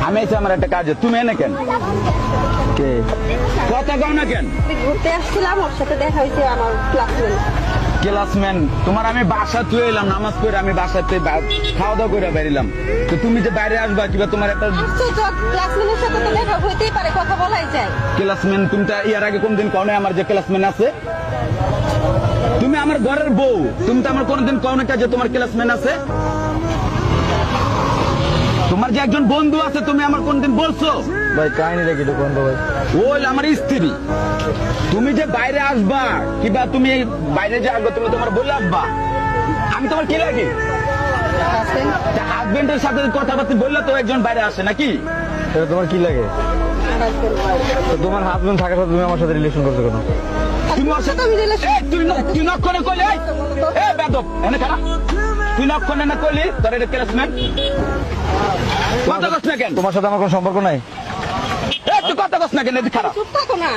আমি এসে আমার একটা কাজ, তুমি এনে কেন? কে? কথা কও না কেন? ঘুরতে আসছিলাম, ওর সাথে দেখা হয়েছে আমার ক্লাসমেট। ক্লাসম্যান তোমার আমি বাসা তুই এলাম, নামাজ পড়ে আমি বাসাতে খাওয়া দাওয়া করে বেরিলাম, তো তুমি যে বাইরে আসবা কিবা তোমার একটা আশ্চর্য, ক্লাসমেটের সাথে তো দেখা হইতেই পারে, কথা বলাই যায়। ক্লাসম্যান? তুমি তো ইয়ার আগে কোনদিন কও না আমার যে ক্লাসম্যান আছে? তুমি আমার ঘরের বউ, তুমি তো আমার কোনদিন কও না যে তোমার ক্লাসম্যান আছে? তোমার যে একজন বন্ধু আছে তুমি আমার কোনদিন বলছো? ভাই কাহিনীটা কি একটু কোন তো ভাই। ওই আমার স্ত্রী, তুমি যে বাইরে আসবা কিবা তুমি বাইরে যে আসবা তুমি তোমার বলে আসবা, আমি তোমার কি লাগে? হাজবেন্ডের সাথে কথাবার্তা বললে তো একজন বাইরে আসে নাকি? এটা তোমার কি লাগে? তো তোমার হাজবেন্ড থাকার সাথে তুমি আমার সাথে রিলেশন করছো কেন? তুমি ওর সাথে তুই নক্ষণে কইলি এ বেদব এনে খারাপ, তুই নক্ষণে না কইলি তোর এটা ক্লাসমেট? কথা কস না কেন? তোমার সাথে আমার কোনো সম্পর্ক নাই। তুই কথা কস না কেন? খারাপ চুপ থাকো না।